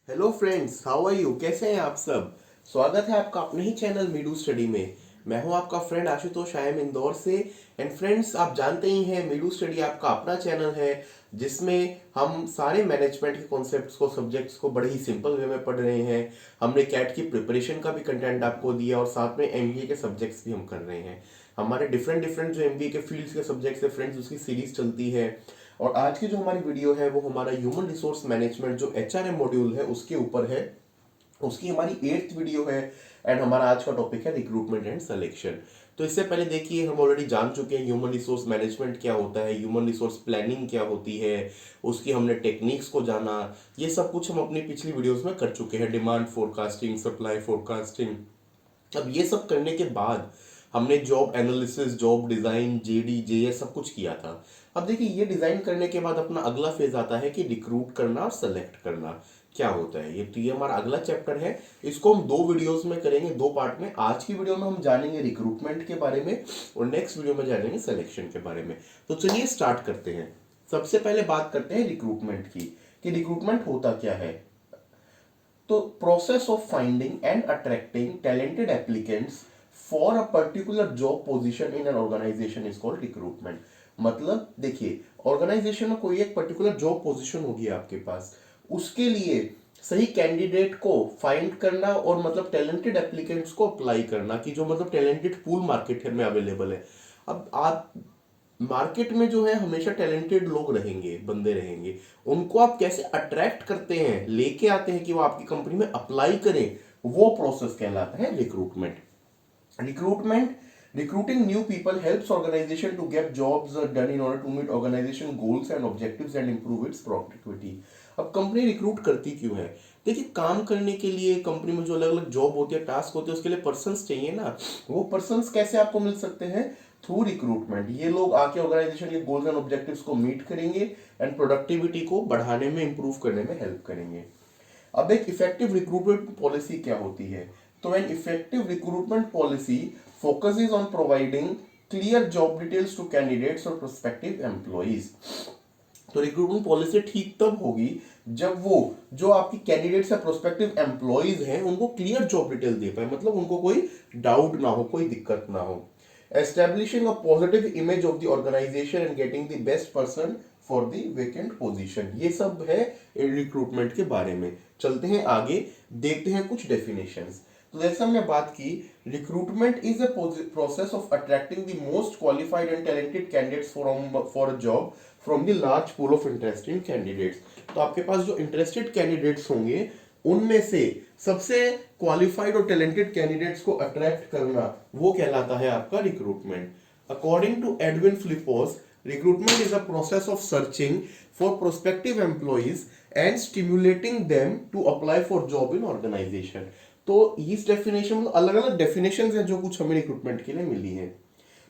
Hello friends, how are you? कैसे हैं आप सब? स्वागत है आपका अपने ही चैनल मीडू स्टडी में। मैं हूं आपका friend Ashutosh, I am Indore से। एंड फ्रेंड्स, आप जानते ही हैं मीडू स्टडी आपका अपना चैनल है जिसमें हम सारे मैनेजमेंट के कॉन्सेप्ट्स को, सब्जेक्ट्स को बड़े ही सिंपल वे में पढ़ रहे हैं। हमने कैट की प्रिपरेशन का भी कंटेंट आपको दिया और साथ में एमबीए के सब्जेक्ट्स भी हम कर रहे हैं। हमारे डिफरेंट डिफरेंट जो एमबीए के फील्ड्स के सब्जेक्ट्स है फ्रेंड्स, उसकी सीरीज चलती है। और आज की जो हमारी वीडियो है वो हमारा ह्यूमन रिसोर्स मैनेजमेंट जो एचआरएम मॉड्यूल है उसके ऊपर है। उसकी हमारी 8th वीडियो है। एंड हमारा आज का टॉपिक है रिक्रूटमेंट एंड सिलेक्शन। तो इससे पहले देखिए, हम ऑलरेडी जान चुके हैं ह्यूमन रिसोर्स मैनेजमेंट क्या होता है, ह्यूमन रिसोर्स प्लानिंग क्या होती है, उसकी हमने टेक्निक्स को जाना। ये सब कुछ हम अपनी पिछली वीडियोस में कर चुके हैं, डिमांड फोरकास्टिंग, सप्लाई फोरकास्टिंग। अब ये सब करने के बाद हमने job analysis, job design, JD J सब कुछ किया था। अब देखिए, ये डिजाइन करने के बाद अपना अगला फेज आता है कि रिक्रूट करना और सेलेक्ट करना क्या होता है। ये हमारा अगला चैप्टर है। इसको हम 2 वीडियोस में करेंगे, 2 पार्ट में। आज की वीडियो में हम जानेंगे रिक्रूटमेंट के बारे में और नेक्स्ट वीडियो में जानेंगे सिलेक्शन के बारे में। तो चलिए स्टार्ट करते हैं। सबसे पहले बात करते हैं रिक्रूटमेंट की कि रिक्रूटमेंट होता क्या है। तो process of finding and attracting talented applicants for a particular job position in an organisation is called recruitment. मतलब देखिए, ऑर्गेनाइजेशन में कोई एक पर्टिकुलर जॉब पोजीशन होगी आपके पास, उसके लिए सही कैंडिडेट को फाइंड करना और मतलब टैलेंटेड एप्लीकेंट्स को अप्लाई करना कि जो मतलब टैलेंटेड पूल मार्केट में अवेलेबल है। अब आप मार्केट में जो है हमेशा टैलेंटेड लोग रहेंगे, बंदे रहेंगे। उनको आप कैसे अट्रैक्ट करते हैं, लेके आते हैं कि वो आपकी कंपनी में अप्लाई करें, वो प्रोसेस कहलाता है recruitment. Recruitment Recruiting new people helps organization to get jobs done in order to meet organization goals and objectives and improve its productivity। अब कंपनी रिक्रूट करती क्यों है? देखिए, काम करने के लिए कंपनी में जो अलग अलग जॉब होती है, टास्क होते हैं, उसके लिए पर्सन्स चाहिए ना। वो पर्सन्स कैसे आपको मिल सकते हैं? Through recruitment. ये लोग आके ऑर्गेनाइजेशन के गोल्स एंड ऑब्जेक्टिव्स को मीट करेंगे एंड प्रोडक्टिविटी को बढ़ाने में, इंप्रूव करने में हेल्प करेंगे। अब एक इफेक्टिव रिक्रूटमेंट पॉलिसी क्या होती है? तो an effective recruitment policy focuses on providing clear job details to candidates और प्रोस्पेक्टिव एम्प्लॉइज। तो रिक्रूटमेंट पॉलिसी ठीक तब होगी जब वो जो आपकी कैंडिडेट्स या प्रोस्पेक्टिव एम्प्लॉइज हैं उनको क्लियर जॉब डिटेल दे पाए, मतलब उनको कोई डाउट ना हो, कोई दिक्कत ना हो। Establishing a positive image of the organisation and getting the best person for the vacant position, ये सब है रिक्रूटमेंट के बारे में। चलते हैं आगे, देखते हैं कुछ डेफिनेशंस। तो जैसे हमने बात की, recruitment is a process of attracting the most qualified and talented candidates for a job from the large pool of interested candidates. तो आपके पास जो इंटरेस्टेड कैंडिडेट्स होंगे उनमें से सबसे क्वालिफाइड और टैलेंटेड कैंडिडेट्स को अट्रैक्ट करना, वो कहलाता है आपका recruitment. According to Edwin Flippo, recruitment is a process of searching for prospective employees and stimulating them to apply for job in organization. तो इस डेफिनेशन में अलग अलग डेफिनेशन है जो कुछ हमें रिक्रूटमेंट के लिए मिली है।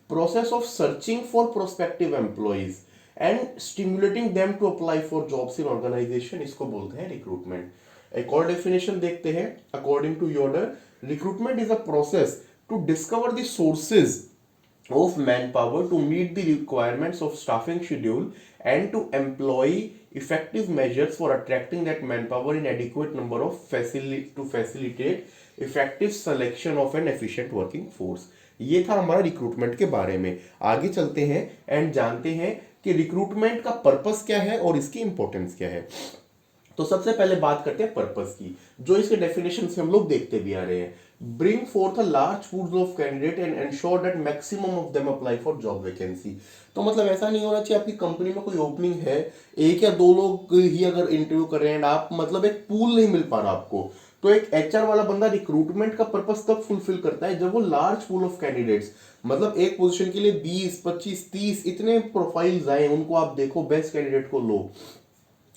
Process of searching for prospective employees and stimulating them to apply for jobs in organization, इसको बोलते हैं रिक्रूटमेंट। एक और डेफिनेशन देखते हैं। According to Yoder, recruitment is a process to discover the sources of manpower to meet the requirements of staffing schedule and to employ effective measures for attracting that manpower in adequate number of to facilitate effective selection of an efficient working force। ये था हमारा recruitment के बारे में। आगे चलते हैं and जानते हैं कि रिक्रूटमेंट का पर्पस क्या है और इसकी इंपॉर्टेंस क्या है। तो सबसे पहले बात करते हैं पर्पस की, जो इसके डेफिनेशन से हम लोग देखते भी आ रहे हैं। Bring fourth a large pool of candidate and ensure that maximum of them apply for job vacancy. तो मतलब ऐसा नहीं होना चाहिए आपकी कंपनी में कोई ओपनिंग है, एक या दो लोग ही अगर इंटरव्यू कर रहे हैं आप, मतलब एक पूल नहीं मिल पा रहा आपको, तो एक एचआर वाला बंदा रिक्रूटमेंट का पर्पस तब फुलफिल करता है जब वो लार्ज पूल ऑफ कैंडिडेट्स, मतलब एक पोजीशन के लिए 20, 25, 30 इतने प्रोफाइल्स आए, उनको आप देखो, बेस्ट कैंडिडेट को लो।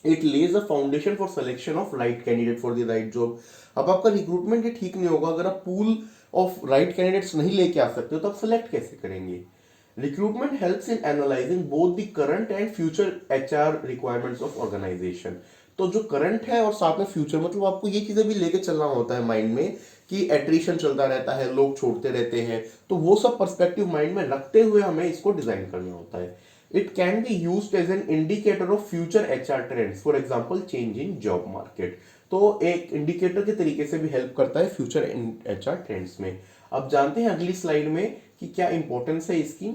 It lays a foundation for selection of right candidate for the right job. अब आपका रिक्रूटमेंट ये ठीक नहीं होगा अगर आप पूल ऑफ राइट कैंडिडेट्स नहीं लेके आ सकते हो, तो आप सेलेक्ट कैसे करेंगे? Recruitment helps in analysing both the current and future HR requirements of organisation. तो जो करंट है और साथ में फ्यूचर, मतलब आपको ये चीजें भी लेके चलना होता है माइंड में कि एट्रिशन चलता रहता है, लोग छोड़ते रहते हैं, तो वो सब पर्सपेक्टिव माइंड में रखते हुए हमें इसको डिजाइन करना होता है। It can be used as an indicator of future HR trends, for example, change in job market। तो एक इंडिकेटर के तरीके से भी हेल्प करता है फ्यूचर एचआर ट्रेंड्स में। अब जानते हैं अगली स्लाइड में कि क्या इंपॉर्टेंस है इसकी।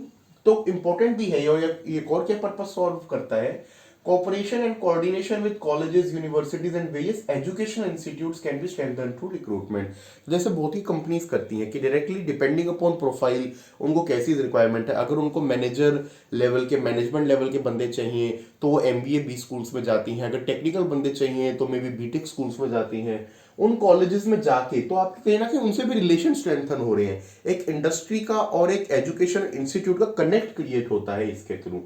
तो इंपॉर्टेंट भी है, और ये और क्या पर्पस सॉल्व करता है। Cooperation and coordination with colleges, universities and various educational institutes can be strengthened through recruitment। जैसे बहुत ही कंपनीज करती हैं कि डायरेक्टली डिपेंडिंग अपॉन प्रोफाइल उनको कैसी रिक्वायरमेंट है। अगर उनको मैनेजर लेवल के, मैनेजमेंट लेवल के बंदे चाहिए तो वो एमबीए बी स्कूल्स में जाती हैं। अगर टेक्निकल बंदे चाहिए तो मे बी बीटेक स्कूल्स में जाती हैं। उन कॉलेजेस में जाके तो आपके कहीं ना कहीं उनसे भी रिलेशन स्ट्रेंथन हो रहे हैं। एक इंडस्ट्री का और एक एजुकेशन इंस्टीट्यूट का कनेक्ट क्रिएट होता है इसके through.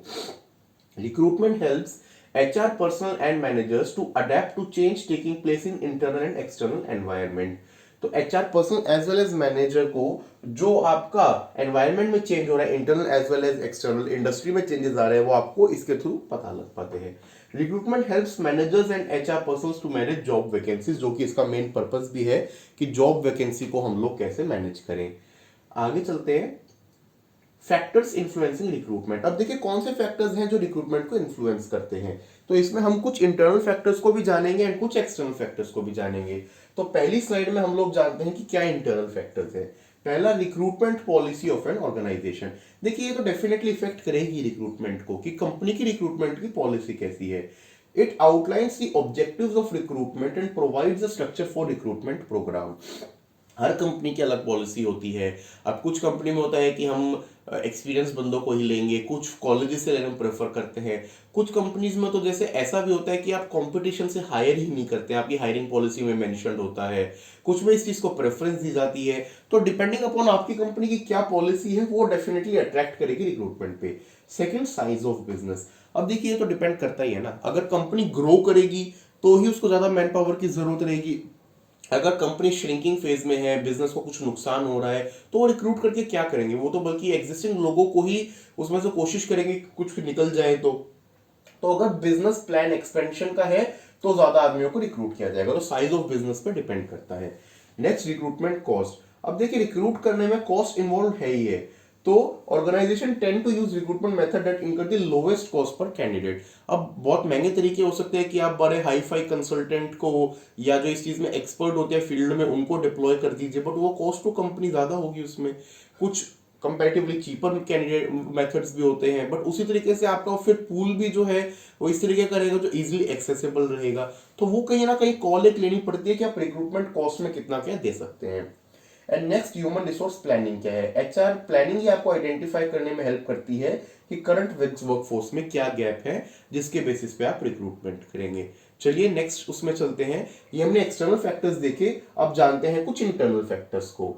Recruitment helps HR personnel and managers to adapt to change taking place in internal and external environment। तो HR personnel as well as manager को जो आपका एनवायरनमेंट में चेंज हो रहा है, internal as well as external industry में changes आ रहे हैं, वो आपको इसके थ्रू पता लग पाते हैं। Recruitment helps managers and HR personnels to manage job vacancies, जो कि इसका मेन पर्पस भी है कि जॉब वैकेंसी को हम लोग कैसे मैनेज करें। आगे चलते हैं, फैक्टर्स इन्फ्लुएंसिंग रिक्रूटमेंट। अब देखिए कौन से फैक्टर्स हैं जो रिक्रूटमेंट को इन्फ्लुएंस करते हैं। तो इसमें हम कुछ इंटरनल फैक्टर्स को भी जानेंगे एंड कुछ एक्सटर्नल फैक्टर्स को भी जानेंगे। तो पहली स्लाइड में हम लोग जानते हैं कि क्या इंटरनल फैक्टर्स है। पहला, recruitment policy of an organisation. देखिए ये तो डेफिनेटली इफेक्ट करेगी रिक्रूटमेंट को कि कंपनी की रिक्रूटमेंट की पॉलिसी कैसी है। It outlines the objectives of recruitment and provides a structure for recruitment programme. हर कंपनी की अलग पॉलिसी होती है। अब कुछ कंपनी में होता है कि हम एक्सपीरियंस बंदों को ही लेंगे, कुछ कॉलेजेस से लेना प्रेफर करते हैं। कुछ कंपनीज में तो जैसे ऐसा भी होता है कि आप कंपटीशन से हायर ही नहीं करते, आपकी हायरिंग पॉलिसी में मेंशन होता है। कुछ में इस चीज को प्रेफरेंस दी जाती है। तो डिपेंडिंग अपॉन आपकी कंपनी की क्या पॉलिसी है वो डेफिनेटली अट्रैक्ट करेगी रिक्रूटमेंट पे। Second, size of business. अब देखिए ये तो डिपेंड करता ही है ना, अगर कंपनी ग्रो करेगी तो ही उसको ज्यादा मैन पावर की जरूरत रहेगी। अगर कंपनी श्रिंकिंग फेज में है, बिजनेस को कुछ नुकसान हो रहा है, तो वो रिक्रूट करके क्या करेंगे, वो तो बल्कि एग्जिस्टिंग लोगों को ही उसमें से कोशिश करेंगे कुछ निकल जाए। तो अगर बिजनेस प्लान एक्सपेंशन का है तो ज्यादा आदमियों को रिक्रूट किया जाएगा। तो साइज ऑफ बिजनेस पे डिपेंड करता है। Next, recruitment cost. अब देखिए रिक्रूट करने में कॉस्ट इन्वॉल्व है ही है, तो organization tend to use recruitment method that incur the lowest cost per candidate. अब बहुत महंगे तरीके हो सकते हैं कि आप बड़े हाई फाई कंसल्टेंट को या जो इस चीज में एक्सपर्ट होते हैं फील्ड में उनको डिप्लॉय कर दीजिए, बट वो कॉस्ट टू कंपनी ज्यादा होगी उसमें। कुछ कंपैरेटिवली चीपर कैंडिडेट मेथड्स भी होते हैं, बट उसी तरीके से आपका फिर पूल भी जो है वो इस तरीके का रहेगा जो इजीली एक्सेसिबल रहेगा। तो वो कहीं ना कहीं कॉल एक लेनी पड़ती है कि आप रिक्रूटमेंट कॉस्ट में कितना क्या दे सकते हैं। And next, human resource planning क्या है। एचआर प्लानिंग ही आपको आइडेंटिफाई करने में हेल्प करती है कि करंट वर्कफोर्स में क्या गैप है जिसके बेसिस पे आप रिक्रूटमेंट करेंगे। चलिए नेक्स्ट उसमें चलते हैं। ये हमने एक्सटर्नल फैक्टर्स देखे, अब जानते हैं कुछ इंटरनल फैक्टर्स को।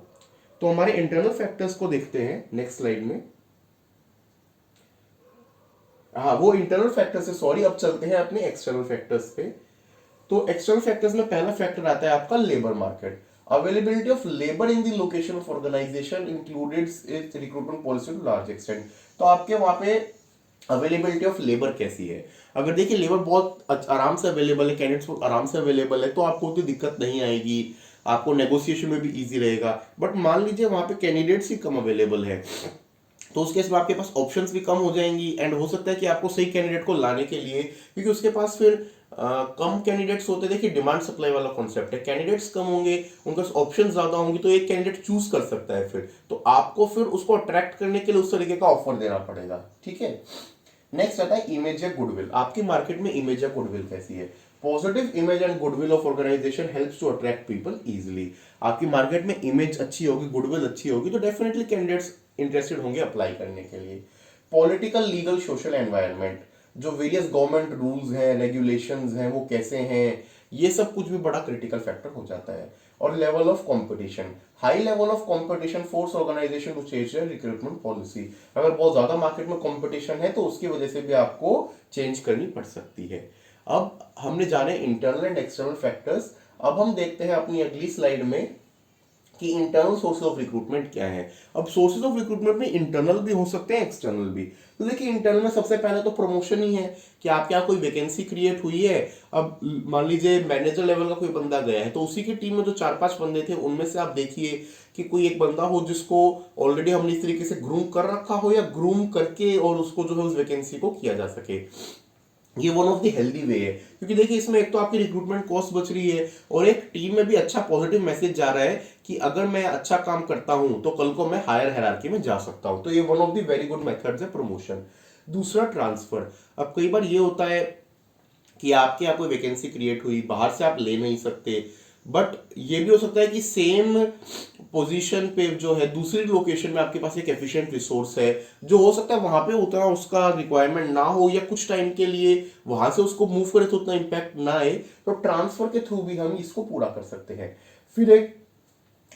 तो हमारे इंटरनल फैक्टर्स को देखते हैं नेक्स्ट स्लाइड में। हाँ, वो इंटरनल फैक्टर्स है, सॉरी। अब चलते हैं अपने एक्सटर्नल फैक्टर्स पे। तो एक्सटर्नल फैक्टर्स में पहला फैक्टर आता है आपका labour market. Availability of labour in the location of organisation included its recruitment policy to large extent. तो आपके वहां पे अवेलेबिलिटी ऑफ लेबर कैसी है। अगर देखिए लेबर बहुत आराम से अवेलेबल है, कैंडिडेट्स आराम से अवेलेबल है, तो आपको उतनी दिक्कत नहीं आएगी, आपको नेगोशिएशन में भी इजी रहेगा। बट मान लीजिए वहां पे कैंडिडेट्स ही कम अवेलेबल है, तो उस केस में आपके पास ऑप्शंस भी कम हो जाएंगी एंड हो सकता है कि आपको सही कैंडिडेट को लाने के लिए, क्योंकि उसके पास फिर कम कैंडिडेट्स होते हैं। देखिए डिमांड सप्लाई वाला कॉन्सेप्ट है, कैंडिडेट्स कम होंगे, उनके पास ऑप्शन ज्यादा होंगे, तो एक कैंडिडेट चूज कर सकता है फिर, तो आपको फिर उसको अट्रैक्ट करने के लिए उस तरीके का ऑफर देना पड़ेगा। ठीक है। नेक्स्ट आता है इमेज या गुडविल। आपकी मार्केट में इमेज या गुडविल कैसी है। Positive image and goodwill of organisation helps to attract people easily. आपकी मार्केट में इमेज अच्छी होगी, गुडविल अच्छी होगी, तो डेफिनेटली कैंडिडेट्स इंटरेस्टेड होंगे अप्लाई करने के लिए। पॉलिटिकल, लीगल, सोशल एनवायरनमेंट, जो वेरियस गवर्नमेंट रूल्स हैं, रेगुलेशंस हैं, वो कैसे हैं, ये सब कुछ भी बड़ा क्रिटिकल फैक्टर हो जाता है। और level of competition, high level of competition force organisation to change their recruitment policy. अगर बहुत ज्यादा मार्केट में कंपटीशन है तो उसकी वजह से भी आपको चेंज करनी पड़ सकती है। अब हमने जाने इंटरनल एंड एक्सटर्नल फैक्टर्स। अब हम देखते हैं अपनी अगली स्लाइड में कि इंटरनल सोर्सेज ऑफ रिक्रूटमेंट क्या है। अब सोर्सेज ऑफ रिक्रूटमेंट में इंटरनल भी हो सकते हैं, एक्सटर्नल भी। तो देखिए इंटरनल में सबसे पहले तो प्रमोशन ही है कि आपके यहाँ कोई वैकेंसी क्रिएट हुई है। अब मान लीजिए मैनेजर लेवल का कोई बंदा गया है, तो उसी की टीम में जो 4-5 बंदे थे उनमें से आप देखिए कि कोई एक बंदा हो जिसको ऑलरेडी हमने इस तरीके से ग्रूम कर रखा हो या ग्रूम करके और उसको जो है उस वैकेंसी को किया जा सके। ये one of the healthy way है, क्योंकि देखिए इसमें एक तो आपकी रिक्रूटमेंट कॉस्ट बच रही है और एक टीम में भी अच्छा पॉजिटिव मैसेज जा रहा है कि अगर मैं अच्छा काम करता हूं तो कल को मैं हायर हायरार्की में जा सकता हूं। तो ये one of the very good methods है प्रमोशन। दूसरा ट्रांसफर। अब कई बार ये होता है कि आपके यहाँ कोई वैकेंसी क्रिएट हुई, बाहर से आप ले नहीं सकते, बट ये भी हो सकता है कि सेम पोजीशन पे जो है दूसरी लोकेशन में आपके पास एक एफिशिएंट रिसोर्स है, जो हो सकता है वहां पे उतना उसका रिक्वायरमेंट ना हो या कुछ टाइम के लिए वहां से उसको मूव करे तो उतना इम्पैक्ट ना आए, तो ट्रांसफर के थ्रू भी हम इसको पूरा कर सकते हैं। फिर एक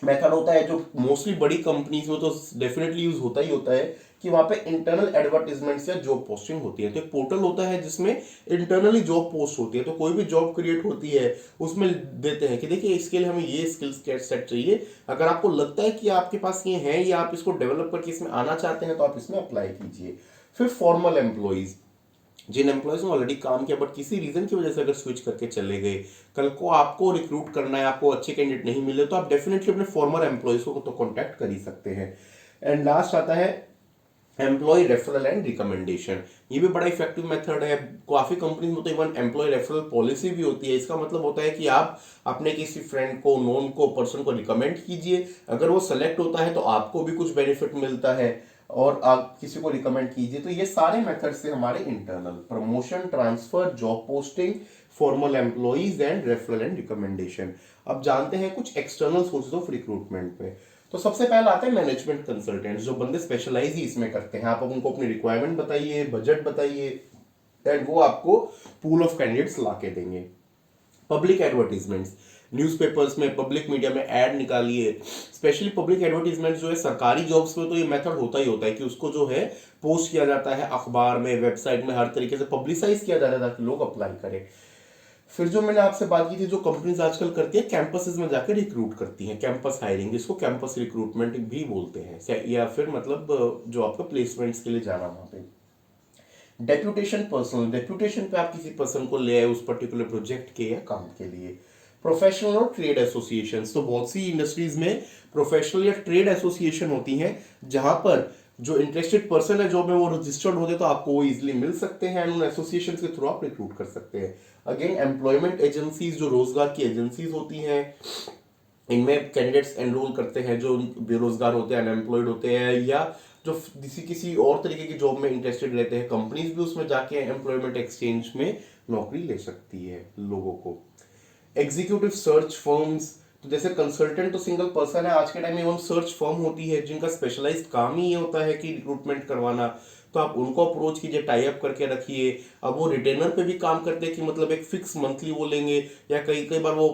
मेथड होता है जो मोस्टली बड़ी कंपनीज में तो डेफिनेटली यूज होता ही होता है, कि वहां पे इंटरनल एडवर्टाइजमेंट्स या जॉब पोस्टिंग होती है। तो एक पोर्टल होता है जिसमें इंटरनली जॉब पोस्ट होती है, तो कोई भी जॉब क्रिएट होती है उसमें देते हैं कि देखिए इसके लिए हमें ये स्किल्स सेट चाहिए, अगर आपको लगता है कि आपके पास ये है या आप इसको डेवलप करके इसमें आना चाहते हैं तो आप इसमें अप्लाई कीजिए। फिर फॉर्मल एम्प्लॉइज, जिन एम्प्लॉयज ने ऑलरेडी काम किया बट किसी रीजन की वजह से अगर स्विच करके चले गए, कल को आपको रिक्रूट करना है, आपको अच्छे कैंडिडेट नहीं मिले, तो आप डेफिनेटली अपने फॉर्मर एम्प्लॉयज को तो कॉन्टैक्ट कर ही सकते हैं। एंड लास्ट आता है एम्प्लॉय रेफरल एंड रिकमेंडेशन। ये भी बड़ा इफेक्टिव मेथड है। काफी कंपनी में तो इवन एम्प्लॉय रेफरल पॉलिसी भी होती है। इसका मतलब होता है कि आप अपने किसी फ्रेंड को, नोन को, पर्सन को रिकमेंड कीजिए, अगर वो सेलेक्ट होता है तो आपको भी कुछ बेनिफिट मिलता है, और आप किसी को रिकमेंड कीजिए। तो ये सारे मेथड से हमारे internal promotion, transfer, job posting, formal employees and referral and recommendation. अब जानते हैं कुछ एक्सटर्नल सोर्सेज ऑफ रिक्रूटमेंट पे। तो सबसे पहला आता है मैनेजमेंट कंसल्टेंट्स, जो बंदे स्पेशलाइज ही इसमें करते हैं। आप उनको अपनी रिक्वायरमेंट बताइए, बजट बताइए, एंड वो आपको पूल ऑफ कैंडिडेट्स ला के देंगे। पब्लिक एडवर्टीजमेंट्स, न्यूज़पेपर्स में, पब्लिक मीडिया में ऐड निकालिए। स्पेशली पब्लिक एडवर्टीजमेंट जो है सरकारी जॉब्स में तो ये मेथड होता ही होता है कि उसको जो है पोस्ट किया जाता है अखबार में, वेबसाइट में, हर तरीके से पब्लिसाइज किया जाता है ताकि लोग अप्लाई करें। फिर जो मैंने आपसे बात की थी, जो कंपनीज आजकल करती है कैंपसेस में जाकर रिक्रूट करती हैं, कैंपस हायरिंग, जिसको कैंपस रिक्रूटमेंट भी बोलते हैं, या फिर मतलब जो आपका प्लेसमेंट्स के लिए जाना वहां पे। डेप्यूटेशन पर्सनल, डेप्यूटेशन पे आप किसी पर्सन को ले आए उस पर्टिकुलर प्रोजेक्ट के या काम के लिए। प्रोफेशनल और ट्रेड एसोसिएशन, तो बहुत सी इंडस्ट्रीज में प्रोफेशनल या ट्रेड एसोसिएशन होती हैं, जहां पर जो इंटरेस्टेड पर्सन है जॉब में वो रजिस्टर्ड होते तो आपको वो इजिली मिल सकते हैं, उन एसोसिएशन के थ्रू आप रिक्रूट कर सकते हैं। अगेन एम्प्लॉयमेंट एजेंसीज, जो रोजगार की एजेंसीज होती हैं, इनमें कैंडिडेट्स एनरोल करते हैं जो बेरोजगार होते हैं, अनएम्प्लॉयड होते हैं, या जो किसी और तरीके की जॉब में इंटरेस्टेड रहते हैं, कंपनीज भी उसमें जाके एम्प्लॉयमेंट एक्सचेंज में नौकरी ले सकती है लोगों को। एग्जीक्यूटिव सर्च फर्म्स, तो जैसे कंसल्टेंट तो सिंगल पर्सन है, आज के टाइम में इवन सर्च फर्म होती है जिनका स्पेशलाइज्ड काम ही ये होता है कि रिक्रूटमेंट करवाना, तो आप उनको अप्रोच कीजिए, टाई अप करके रखिए। अब वो रिटेनर पे भी काम करते हैं कि मतलब एक फिक्स मंथली वो लेंगे, या कई कई बार वो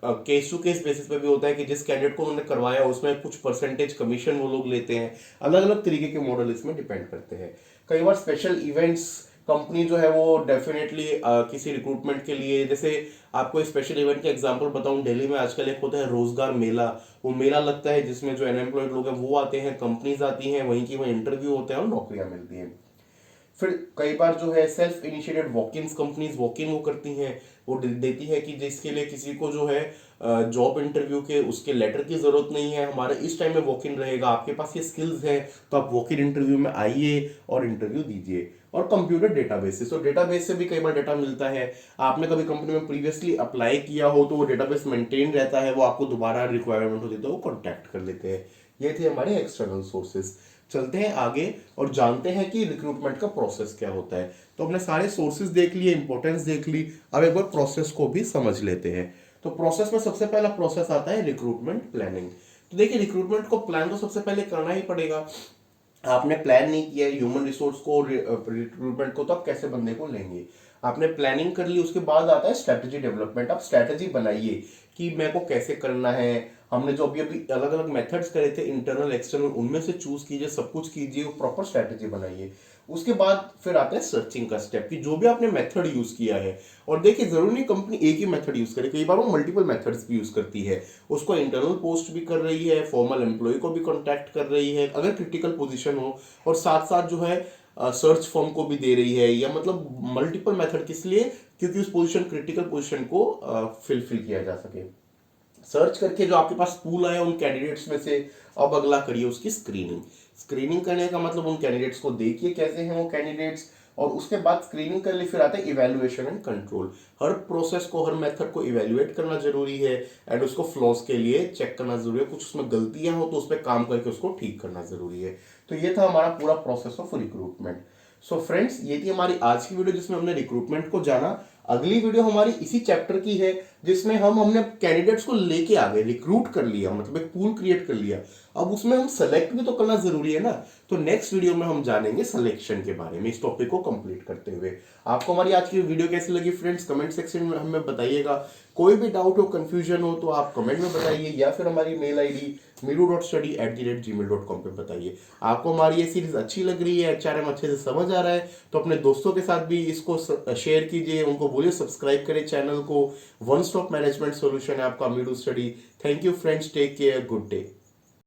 केस टू केस बेसिस पे भी होता है कि जिस कैंडिडेट को उन्होंने करवाया उसमें कुछ परसेंटेज कमीशन वो लोग लेते हैं। अलग अलग तरीके के मॉडल इसमें डिपेंड करते हैं। कई बार स्पेशल इवेंट्स कंपनी जो है वो डेफिनेटली किसी रिक्रूटमेंट के लिए, जैसे आपको स्पेशल इवेंट का एग्जांपल बताऊं, दिल्ली में आजकल एक होता है रोजगार मेला। वो मेला लगता है जिसमें जो अनएम्प्लॉयड लोग हैं वो आते हैं, कंपनीज आती हैं, वहीं की वहीं इंटरव्यू होते हैं और नौकरियां मिलती हैं। फिर कई बार जो है self initiated walk in companies walk in वो करती हैं, वो देती है कि जिसके लिए किसी को जो है जॉब इंटरव्यू के उसके लेटर की जरूरत नहीं है, हमारा इस टाइम में वॉक इन रहेगा, आपके पास ये स्किल्स हैं तो आप वॉक इन इंटरव्यू में आइए और इंटरव्यू दीजिए। और कंप्यूटर डेटाबेसेस, तो डेटाबेस से भी कई बार डेटा मिलता है। आपने कभी कंपनी में प्रीवियसली अप्लाई किया हो तो वो डेटाबेस मेंटेन रहता है, वो आपको दोबारा रिक्वायरमेंट होती है तो वो कॉन्टैक्ट कर लेते हैं। ये थे हमारे एक्सटर्नल सोर्सेज। चलते हैं आगे और जानते हैं कि रिक्रूटमेंट का प्रोसेस क्या होता है। तो हमने सारे सोर्सेज देख लिए, इंपॉर्टेंस देख ली, अब एक बार प्रोसेस को भी समझ लेते हैं। तो प्रोसेस में सबसे पहला प्रोसेस आता है रिक्रूटमेंट प्लानिंग। तो देखिए रिक्रूटमेंट को प्लान तो सबसे पहले करना ही पड़ेगा। आपने प्लान नहीं किया ह्यूमन रिसोर्स को, रिक्रूटमेंट को, तो आप कैसे बंदे को लेंगे। आपने प्लानिंग कर ली, उसके बाद आता है स्ट्रेटजी डेवलपमेंट। आप स्ट्रेटजी बनाइए कि मेरे को कैसे करना है। हमने जो अभी अभी अलग अलग मेथड्स करे थे इंटरनल एक्सटर्नल, उनमें से चूज कीजिए, सब कुछ कीजिए, प्रॉपर स्ट्रेटजी बनाइए। उसके बाद फिर आता है सर्चिंग का स्टेप कि जो भी आपने मेथड यूज किया है, और देखिए जरूरी नहीं कंपनी एक ही मेथड यूज करे, कई बार वो मल्टीपल मेथड्स भी यूज करती है। उसको इंटरनल पोस्ट भी कर रही है, फॉर्मल एम्प्लॉय को भी कॉन्टैक्ट कर रही है अगर क्रिटिकल पोजीशन हो, और साथ साथ जो है सर्च फॉर्म को भी दे रही है, या मतलब मल्टीपल मेथड किस लिए, क्योंकि उस पोजीशन क्रिटिकल पोजीशन को फिल किया जा सके। सर्च करके जो आपके पास पूल आया उन कैंडिडेट्स में से, अब अगला करिए उसकी स्क्रीनिंग। स्क्रीनिंग करने का मतलब उन कैंडिडेट्स को देखिए कैसे हैं वो कैंडिडेट्स, और उसके बाद स्क्रीनिंग कर ली, फिर आता है evaluation and control. Her process को, हर मेथड को इवेल्युएट करना जरूरी है एंड उसको फ्लॉज के लिए चेक करना जरूरी है। कुछ उसमें गलतियां हो तो उस पर काम करके उसको ठीक करना जरूरी है। तो ये था हमारा पूरा process of recruitment. So friends, ये थी हमारी आज की वीडियो जिसमें हमने रिक्रूटमेंट को जाना। अगली वीडियो हमारी इसी चैप्टर की है जिसमें हमने कैंडिडेट्स को लेके आ गए, रिक्रूट कर लिया, मतलब एक पूल क्रिएट कर लिया। अब उसमें हम सेलेक्ट भी तो करना जरूरी है ना। तो नेक्स्ट वीडियो में हम जानेंगे सिलेक्शन के बारे में, इस टॉपिक को कंप्लीट करते हुए। आपको हमारी आज की वीडियो कैसी लगी फ्रेंड्स, कमेंट सेक्शन में हमें बताइएगा। कोई भी डाउट हो, कंफ्यूजन हो तो आप कमेंट में बताइए, या फिर हमारी मेल आईडी meedu.study@gmail.com पे बताइए। आपको हमारी ये सीरीज अच्छी लग रही है, HRM अच्छे से समझ आ रहा है, तो अपने दोस्तों के साथ भी इसको शेयर कीजिए, उनको बोलिए सब्सक्राइब करें चैनल को। वन स्टॉप मैनेजमेंट सॉल्यूशन है आपका मीडू study. Thank you friends, take care, good day.